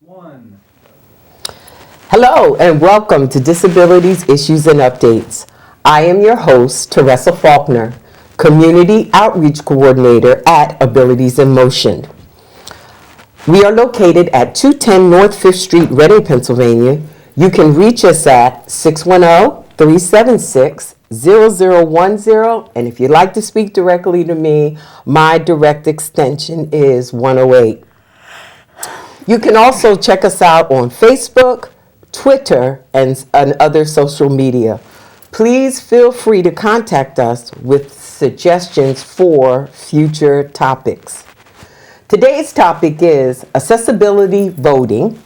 One. Hello and welcome to Disabilities Issues and Updates. I am your host, Teresa Faulkner, Community Outreach Coordinator at Abilities in Motion. We are located at 210 North 5th Street, Reading, Pennsylvania. You can reach us at 610-376-0010, and if you'd like to speak directly to me, my direct extension is 108. You can also check us out on Facebook, Twitter, and other social media. Please feel free to contact us with suggestions for future topics. Today's topic is accessibility voting,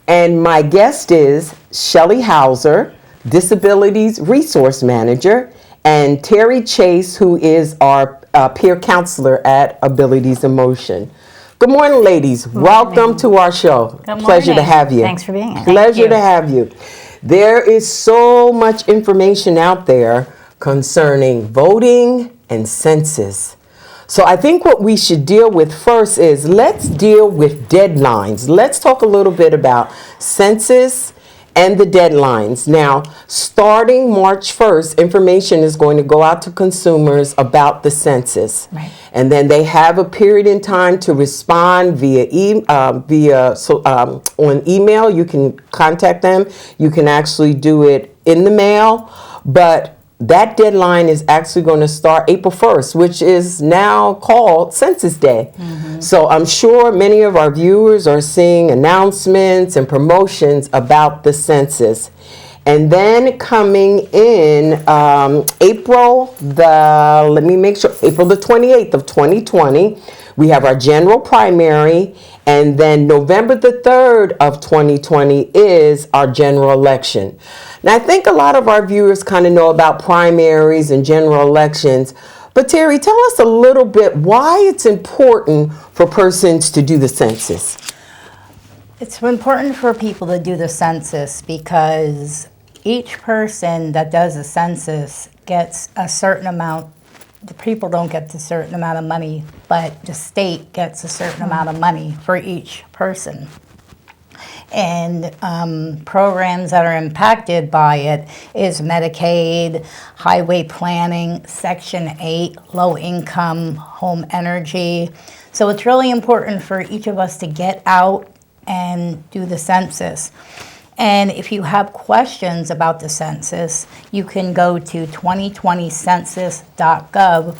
and my guest is Shelley Hauser, Disabilities Resource Manager, and Terry Chase, who is our peer counselor at Abilities in Motion. Good morning, ladies. Welcome to our show. Good Pleasure to morning. have you. Thanks for being here. Pleasure Thank to you. have you. There is so much information out there concerning voting and census. So I think what we should deal with first is let's deal with deadlines. Let's talk a little bit about census and the deadlines. Now, starting March 1st, information is going to go out to consumers about the census. Right. And then they have a period in time to respond on email. You can contact them. You can actually do it in the mail. But that deadline is actually going to start April 1st, which is now called Census Day. Mm-hmm. So I'm sure many of our viewers are seeing announcements and promotions about the census. And then coming in April the 28th of 2020, we have our general primary, and then November the 3rd of 2020 is our general election. Now, I think a lot of our viewers kind of know about primaries and general elections, but Terry, tell us a little bit why it's important for persons to do the census. It's important for people to do the census because each person that does a census gets a certain amount. The people don't get a certain amount of money, but the state gets a certain amount of money for each person. And programs that are impacted by it is Medicaid, highway planning, Section 8, low income, home energy. So it's really important for each of us to get out and do the census. And if you have questions about the census, you can go to 2020census.gov.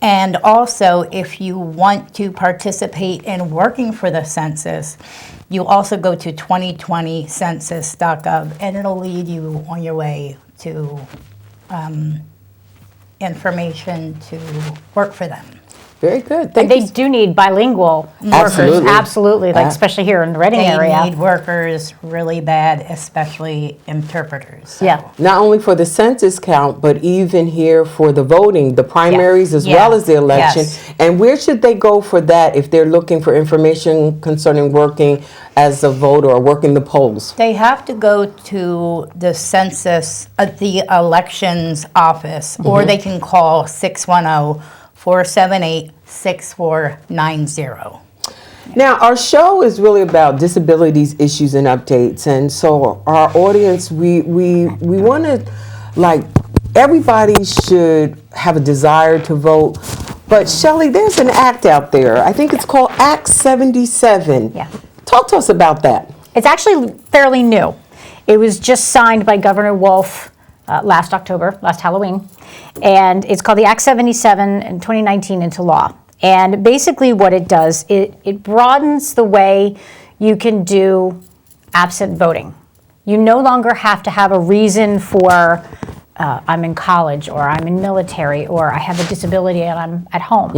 And also, if you want to participate in working for the census, you also go to 2020census.gov, and it'll lead you on your way to information to work for them. Very good. And they do need bilingual workers, absolutely, like especially here in the Reading area. They need workers really bad, especially interpreters. So. Yeah. Not only for the census count, but even here for the voting, the primaries as well as the election. Yes. And where should they go for that if they're looking for information concerning working as a voter or working the polls? They have to go to the census, the elections office, or they can call 610-478-6490. Now, our show is really about disabilities, issues, and updates. And so our audience, we want to, everybody should have a desire to vote. But Shelley, there's an act out there. I think it's called Act 77. Yeah. Talk to us about that. It's actually fairly new. It was just signed by Governor Wolf last Halloween, and it's called the Act 77 in 2019 into law. And basically what it does, it broadens the way you can do absent voting. You no longer have to have a reason for I'm in college, or I'm in military, or I have a disability and I'm at home,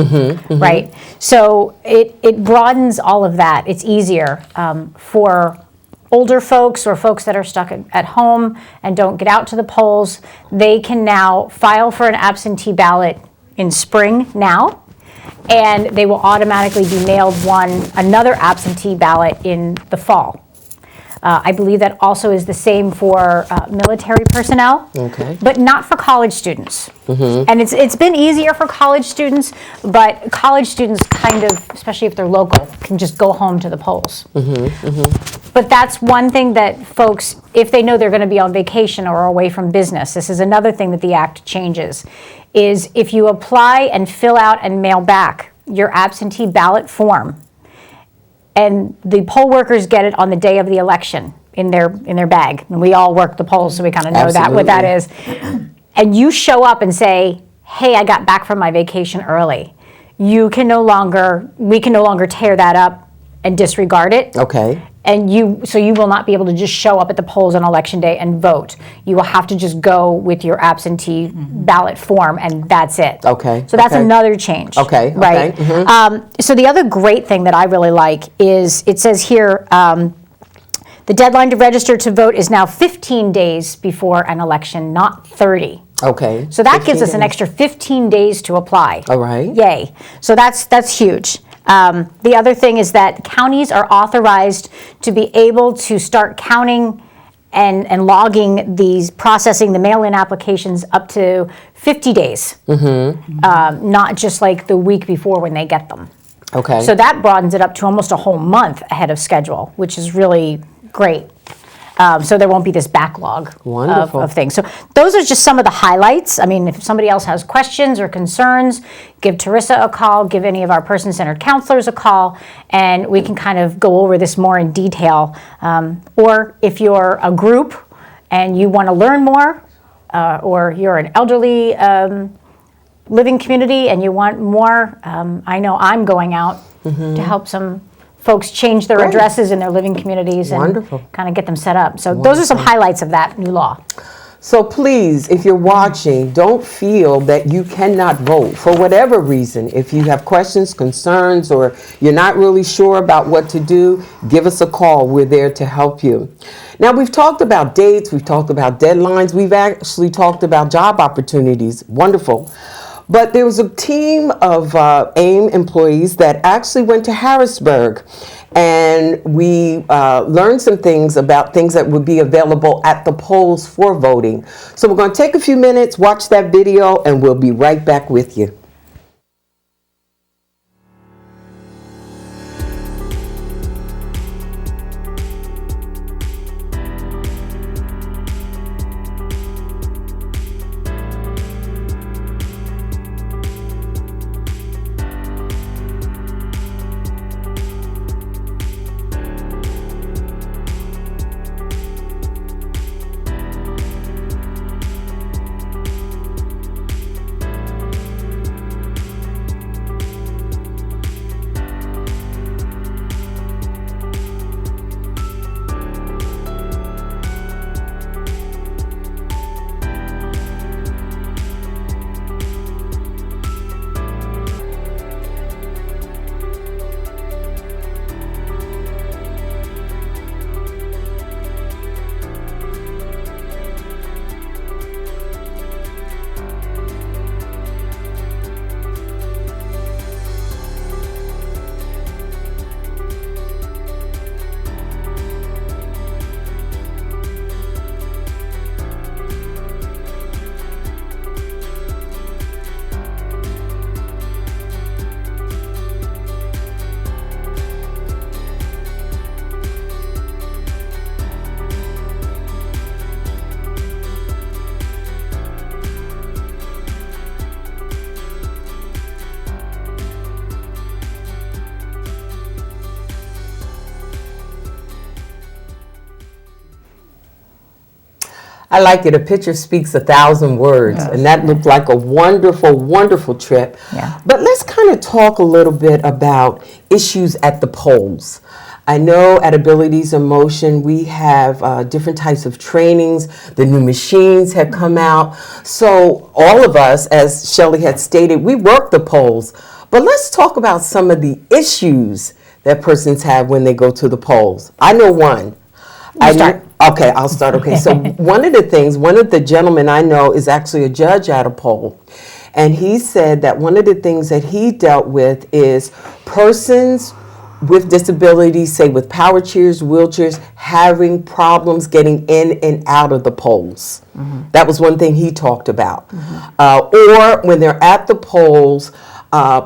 right? So it broadens all of that. It's easier for older folks or folks that are stuck at home and don't get out to the polls. They can now file for an absentee ballot in spring now, and they will automatically be mailed another absentee ballot in the fall. I believe that also is the same for military personnel, Okay. but not for college students. And it's been easier for college students, but college students kind of, especially if they're local, can just go home to the polls. But that's one thing that folks, if they know they're going to be on vacation or away from business, this is another thing that the act changes, is if you apply and fill out and mail back your absentee ballot form, and the poll workers get it on the day of the election in their bag, and we all work the polls, so we kind of know that what that is, and you show up and say, hey, I got back from my vacation early, we can no longer tear that up and disregard it. Okay. And you will not be able to just show up at the polls on election day and vote. You will have to just go with your absentee ballot form, and that's it. Okay, So that's okay. another change. Okay, okay, Right. So the other great thing that I really like is it says here, the deadline to register to vote is now 15 days before an election, not 30. Okay. So that gives 15 us an days. extra 15 days to apply. All right. Yay. So that's huge. The other thing is that counties are authorized to be able to start counting and logging processing the mail-in applications up to 50 days, not just like the week before when they get them. Okay. So that broadens it up to almost a whole month ahead of schedule, which is really great. So there won't be this backlog Wonderful. of things. So those are just some of the highlights. I mean, if somebody else has questions or concerns, give Teresa a call, give any of our person-centered counselors a call, and we can kind of go over this more in detail. Or if you're a group and you want to learn more, or you're an elderly living community and you want more, I know I'm going out to help some folks change their Great. addresses in their living communities and Wonderful. kind of get them set up. So those are some highlights of that new law. So please, if you're watching, don't feel that you cannot vote for whatever reason. If you have questions, concerns, or you're not really sure about what to do, give us a call. We're there to help you. Now, we've talked about dates, we've talked about deadlines, we've actually talked about job opportunities. Wonderful. But there was a team of AIM employees that actually went to Harrisburg, and we learned some things about things that would be available at the polls for voting. So we're going to take a few minutes, watch that video, and we'll be right back with you. I like it. A picture speaks 1,000 words. Yes. And that looked like a wonderful, wonderful trip. Yeah. But let's kind of talk a little bit about issues at the polls. I know at Abilities in Motion we have different types of trainings. The new machines have come out. So all of us, as Shelley had stated, we work the polls. But let's talk about some of the issues that persons have when they go to the polls. I know one. Okay, I'll start. Okay, so one of the gentlemen I know is actually a judge at a poll. And he said that one of the things that he dealt with is persons with disabilities, say with power chairs, wheelchairs, having problems getting in and out of the polls. That was one thing he talked about. Or when they're at the polls,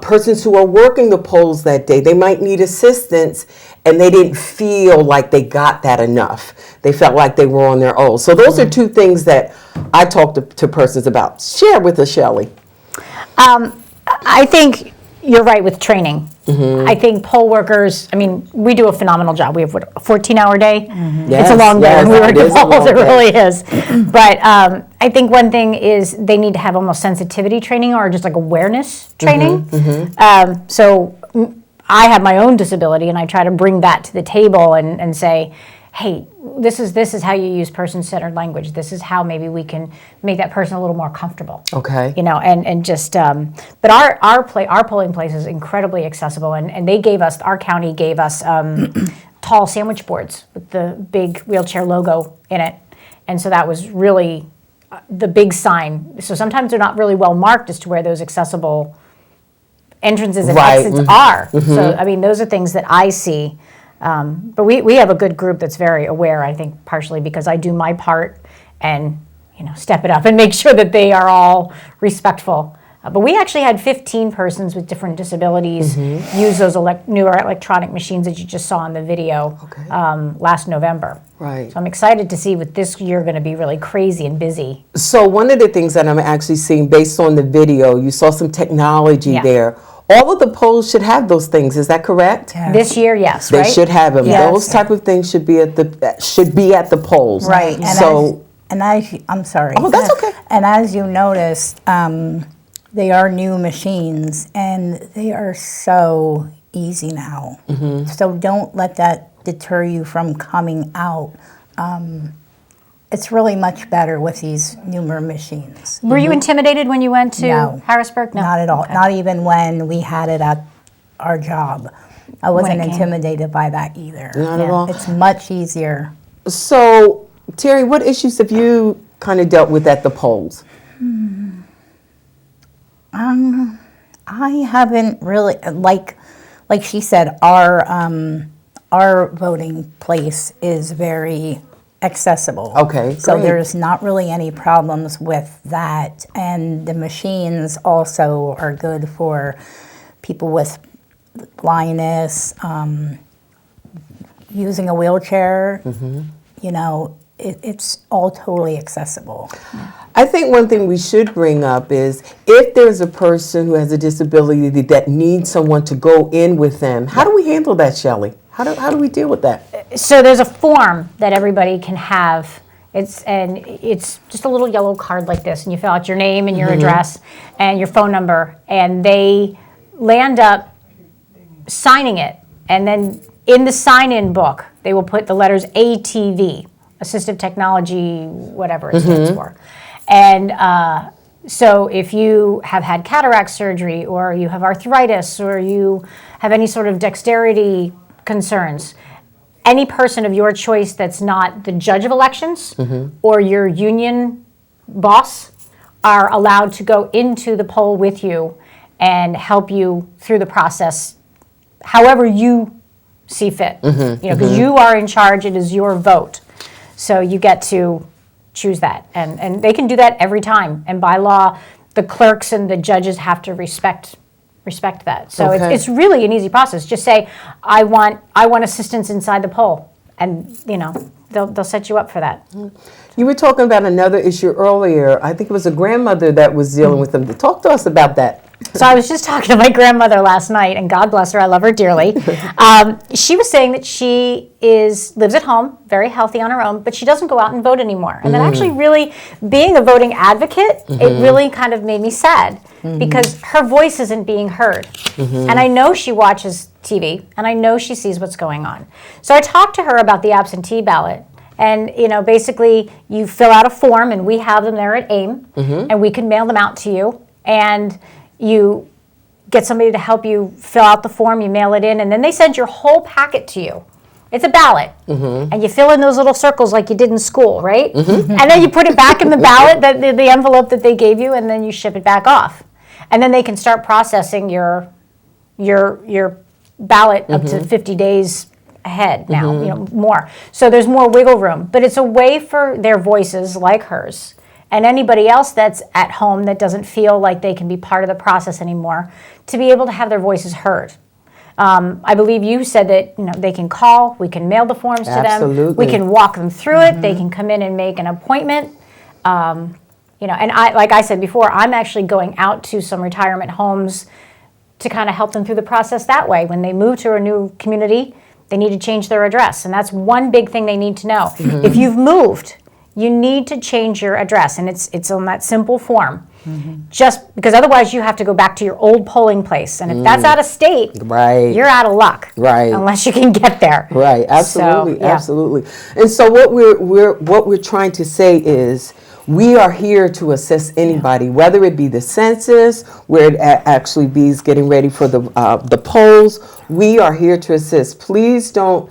persons who are working the polls that day, they might need assistance and they didn't feel like they got that enough. They felt like they were on their own. So those are two things that I talk to persons about. Share with us, Shelley. I think you're right with training. I think poll workers, I mean, we do a phenomenal job. We have a 14-hour day. It's a long day when we work at polls, it really is. But I think one thing is they need to have almost sensitivity training or just like awareness training. So I have my own disability and I try to bring that to the table and say, hey, this is how you use person-centered language. This is how maybe we can make that person a little more comfortable. Okay. You know, and just, but our polling place is incredibly accessible, and they gave us, our county gave us tall sandwich boards with the big wheelchair logo in it, and so that was really the big sign. So sometimes they're not really well marked as to where those accessible entrances and exits are. So I mean, those are things that I see. But we have a good group that's very aware, I think, partially because I do my part and, you know, step it up and make sure that they are all respectful. But we actually had 15 persons with different disabilities use those newer electronic machines that you just saw in the video last November. Right. So I'm excited to see what this year going to be really crazy and busy. So one of the things that I'm actually seeing based on the video, you saw some technology there. All of the polls should have those things. Is that correct? Yeah. This year, yes, They right? should have them. Yes. Those type of things should be at the polls. Right. And So I'm sorry. Oh, that's okay. And as you noticed, they are new machines and they are so easy now. So don't let that deter you from coming out. It's really much better with these newer machines. Were you intimidated when you went to No. Harrisburg? No. Not at all. Okay. Not even when we had it at our job. I wasn't it came. intimidated by that either. Not at all. It's much easier. So, Terry, what issues have you kind of dealt with at the polls? I haven't really like she said. Our voting place is very accessible. Okay, so great. there's not really any problems with that, and the machines also are good for people with blindness, using a wheelchair. You know, it's all totally accessible. I think one thing we should bring up is if there's a person who has a disability that needs someone to go in with them, how do we handle that, Shelley? How do we deal with that? So there's a form that everybody can have. It's just a little yellow card like this, and you fill out your name and your address and your phone number, and they land up signing it. And then in the sign-in book, they will put the letters ATV, Assistive Technology, whatever it stands for. And so if you have had cataract surgery, or you have arthritis, or you have any sort of dexterity concerns, any person of your choice that's not the judge of elections or your union boss are allowed to go into the poll with you and help you through the process however you see fit. You know, because you are in charge, it is your vote. So you get to choose that. And they can do that every time. And by law, the clerks and the judges have to respect that. So Okay. it's really an easy process. Just say, I want assistance inside the poll, and you know they'll set you up for that. You were talking about another issue earlier. I think it was a grandmother that was dealing with them. Talk to us about that. So I was just talking to my grandmother last night, and God bless her, I love her dearly. She was saying that she lives at home, very healthy on her own, but she doesn't go out and vote anymore. And that actually really, being a voting advocate, it really kind of made me sad because her voice isn't being heard. And I know she watches TV, and I know she sees what's going on. So I talked to her about the absentee ballot. And, you know, basically you fill out a form, and we have them there at AIM, and we can mail them out to you. And you get somebody to help you fill out the form, you mail it in, and then they send your whole packet to you. It's a ballot. And you fill in those little circles like you did in school, right? And then you put it back in the ballot, the envelope that they gave you, and then you ship it back off. And then they can start processing your ballot up to 50 days ahead now, more. So there's more wiggle room. But it's a way for their voices, like hers, and anybody else that's at home that doesn't feel like they can be part of the process anymore, to be able to have their voices heard. I believe you said that they can call, we can mail the forms to them, Absolutely. we can walk them through it, they can come in and make an appointment. And like I said before, I'm actually going out to some retirement homes to kind of help them through the process that way. When they move to a new community, they need to change their address, and that's one big thing they need to know. If you've moved, you need to change your address, and it's on that simple form. Just because otherwise you have to go back to your old polling place, and if that's out of state, Right. you're out of luck. Right. Unless you can get there. Right, absolutely, So, yeah. absolutely. And so what we're trying to say is we are here to assist anybody, whether it be the census, where it actually be getting ready for the polls. We are here to assist. Please don't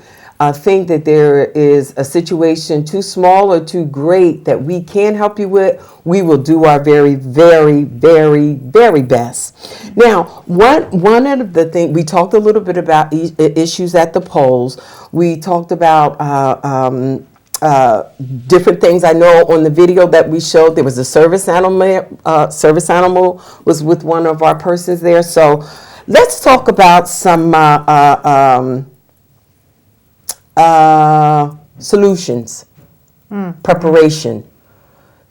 think that there is a situation too small or too great that we can't help you with. We will do our very, very, very, very best. Now, one of the things, we talked a little bit about issues at the polls. We talked about different things. I know on the video that we showed, there was a service animal. Service animal was with one of our persons there. So let's talk about some solutions, preparation.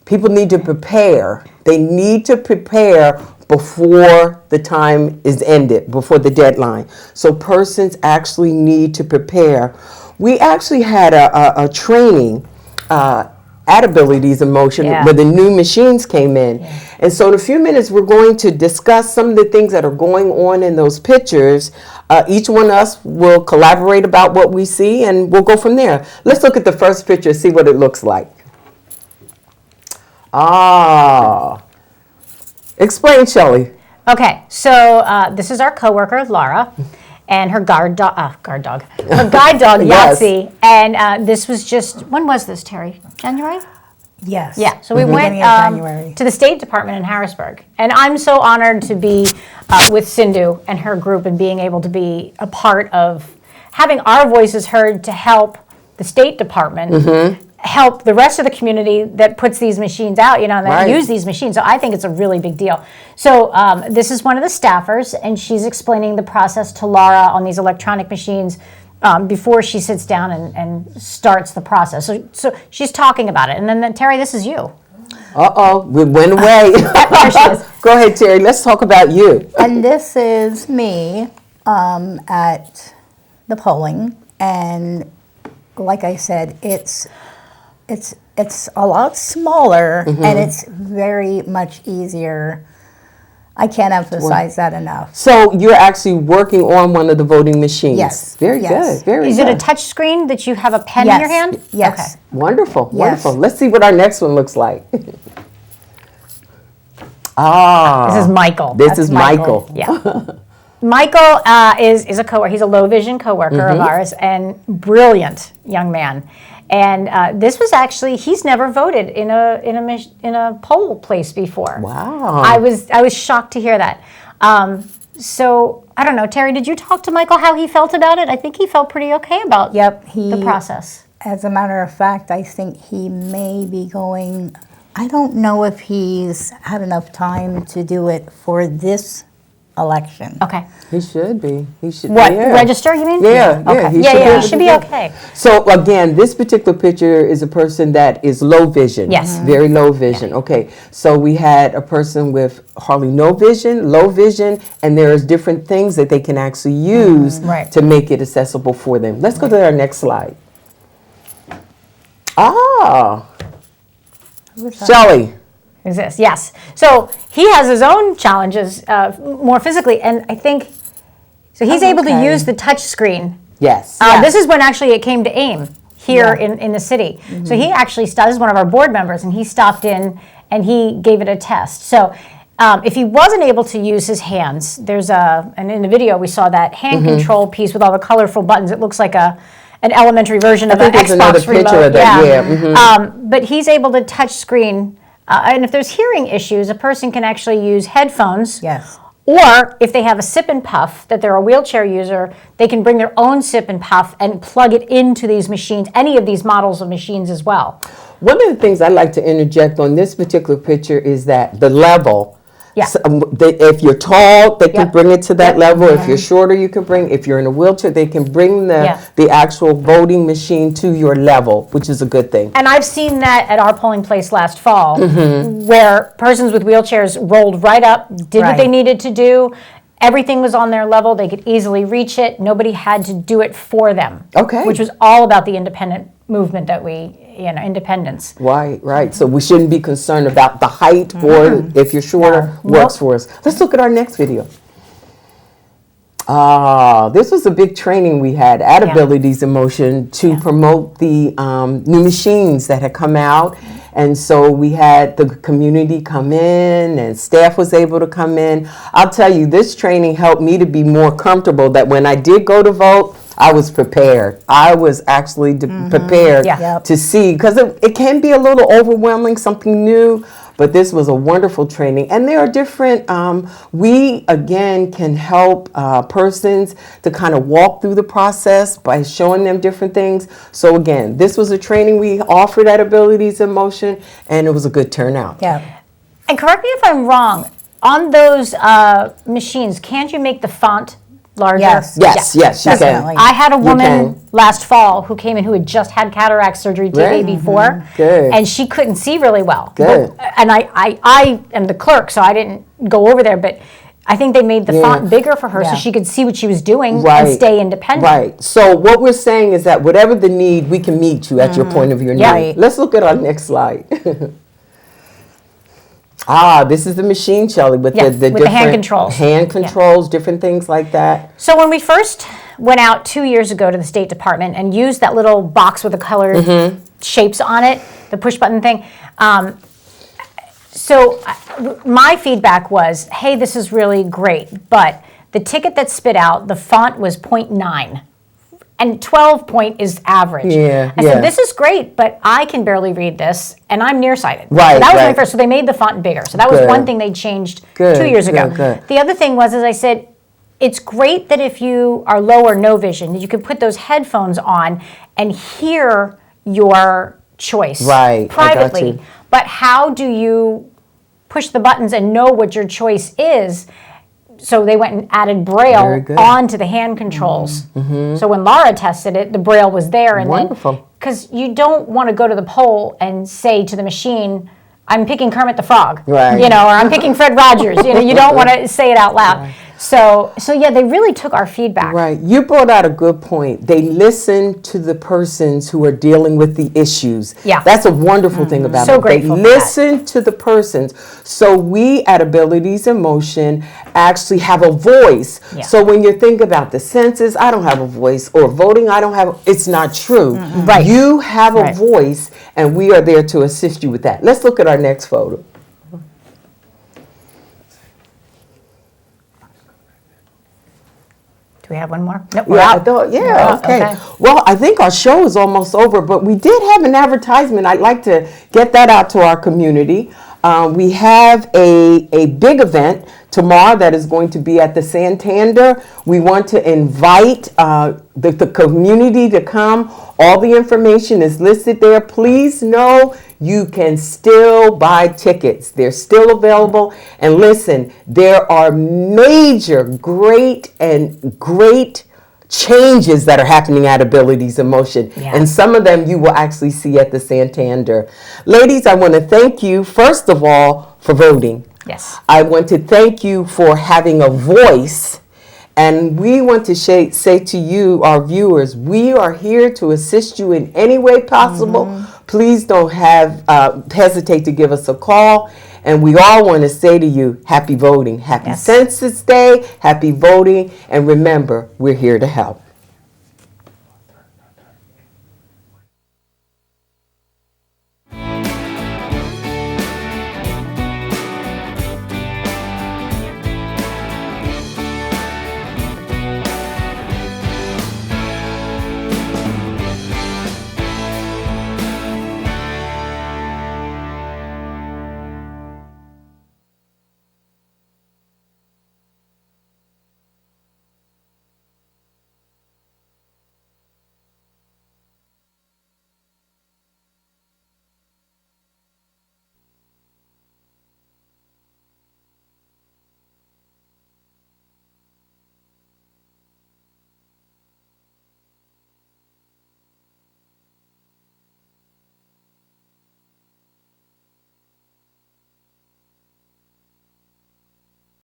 People need to prepare. They need to prepare before the time is ended, before the deadline. So persons actually need to prepare. We actually had a training at Abilities in Motion where the new machines came in. And so in a few minutes, we're going to discuss some of the things that are going on in those pictures. Each one of us will collaborate about what we see, and we'll go from there. Let's look at the first picture, see what it looks like. Explain, Shelley. Okay, so this is our coworker, Laura, and her guide dog, Yes. Yahtzee. And this was just, when was this, Terry? January? Yes. Yeah, so we went Beginning of January. to the State Department in Harrisburg. And I'm so honored to be with Sindhu and her group and being able to be a part of having our voices heard to help the State Department help the rest of the community that puts these machines out, that Right. use these machines. So I think it's a really big deal. So this is one of the staffers, and she's explaining the process to Laura on these electronic machines before she sits down and starts the process. So she's talking about it. And then Terry, this is you. We went away. There she is. Go ahead, Terry. Let's talk about you. And this is me at the polling, and like I said, it's a lot smaller and it's very much easier. I can't emphasize that enough. So you're actually working on one of the voting machines. Yes. Very Yes. good. Very Is good. it a touch screen that you have a pen in Yes. your hand? Yes. Okay. Wonderful. Yes. Wonderful. Let's see what our next one looks like. This is Michael. This That's is Michael. Yeah. Michael is a coworker. He's a low vision coworker of ours, and brilliant young man. And this was actually, he's never voted in a poll place before. Wow. I was shocked to hear that. So I don't know, Terry, did you talk to Michael how he felt about it? I think he felt pretty okay about the process. As a matter of fact, I think he may be going, I don't know if he's had enough time to do it for this election. Okay. He should be. He should. What, Yeah. register, you mean? Yeah. Okay. He Yeah, should, he should be okay. So again, this particular picture is a person that is low vision. Yes. Very low vision. Okay. So we had a person with hardly no vision, low vision, and there's different things that they can actually use Right. to make it accessible for them. Let's go to our next slide. Shelley. Exists, yes. So he has his own challenges more physically, and I think, so he's able to okay. use the touch screen. Yes. This is when actually it came to AIM here in the city. So he actually this is one of our board members, and he stopped in and he gave it a test. So if he wasn't able to use his hands, there's and in the video we saw that hand control piece with all the colorful buttons. It looks like an elementary version of an there's another Xbox remote. picture of that, yeah. But he's able to touch screen. And if there's hearing issues, a person can actually use headphones Yes. Or if they have a sip and puff, that they're a wheelchair user, they can bring their own sip and puff and plug it into these machines, any of these models of machines as well. One of the things I'd like to interject on this particular picture is that the level. Yeah. If you're tall, they can Yep. bring it to that Yep. level. If you're shorter, you can bring. If you're in a wheelchair, they can bring the actual voting machine to your level, which is a good thing. And I've seen that at our polling place last fall, Mm-hmm. where persons with wheelchairs rolled right up, did what they Right. needed to do. Everything was on their level. They could easily reach it. Nobody had to do it for them. Okay. Which was all about the independent movement that independence. Right, right. So we shouldn't be concerned about the height or if you're shorter, works for us. Let's look at our next video. This was a big training we had at Abilities in Motion to promote the new machines that had come out. And so we had the community come in and staff was able to come in. I'll tell you, this training helped me to be more comfortable that when I did go to vote, I was prepared. I was actually prepared Yeah. to see, because it can be a little overwhelming, something new, but this was a wonderful training. And there are different, we again can help persons to kind of walk through the process by showing them different things. So again, this was a training we offered at Abilities in Motion, and it was a good turnout. Yeah. And correct me if I'm wrong, on those machines, can't you make the font larger? Yes. Yes, yes, you Definitely. can. I had a You woman can. last fall who came in who had just had cataract surgery the day Right. before, Good. and she couldn't see really well. Good. And I am the clerk, so I didn't go over there, but I think they made the Yeah. font bigger for her so Yeah. she could see what she was doing Right. and stay independent. Right. So what we're saying is that whatever the need, we can meet you at your point of your need. Yeah. Right. Let's look at our next slide. This is the machine, Shelley, with Yeah, the with the different hand controls. hand controls, different things like that. So when we first went out 2 years ago to the State Department and used that little box with the colored Mm-hmm. shapes on it, the push button thing, my feedback was, hey, this is really great, but the ticket that spit out, the font was 0.9. And 12 point is average. Yeah, I yeah. said, this is great, but I can barely read this, and I'm nearsighted. Right, So that was my right. first. So they made the font bigger. So that was Good. one thing they changed Good, 2 years ago. good, good. The other thing was, as I said, it's great that if you are low or no vision, that you can put those headphones on and hear your choice Right, I got privately. you. But how do you push the buttons and know what your choice is? So they went and added Very Braille good. onto the hand controls. So when Laura tested it, the Braille was there. And Wonderful. Because you don't want to go to the poll and say to the machine, I'm picking Kermit the Frog, Right. or I'm picking Fred Rogers. You don't want to say it out loud. So yeah, they really took our feedback. Right. You brought out a good point. They listen to the persons who are dealing with the issues. Yeah. That's a wonderful thing about So it. grateful They for that. listen to the persons. So we at Abilities in Motion actually have a voice. Yeah. So when you think about the census, I don't have a voice, or voting, I don't have, it's not true. Right. You have a Right. voice, and we are there to assist you with that. Let's look at our next photo. Do we have one more? No, we're Yeah, out. okay. Well, I think our show is almost over, but we did have an advertisement. I'd like to get that out to our community. We have a big event tomorrow that is going to be at the Santander. We want to invite the community to come. All the information is listed there. Please know you can still buy tickets. They're still available. And listen, there are major, great changes that are happening at Abilities in Motion. Yeah. And some of them you will actually see at the Santander. Ladies, I want to thank you, first of all, for voting. Yes. I want to thank you for having a voice. And we want to say to you, our viewers, we are here to assist you in any way possible. Please don't hesitate to give us a call. And we all want to say to you, happy voting, happy Yes. Census Day, happy voting. And remember, we're here to help.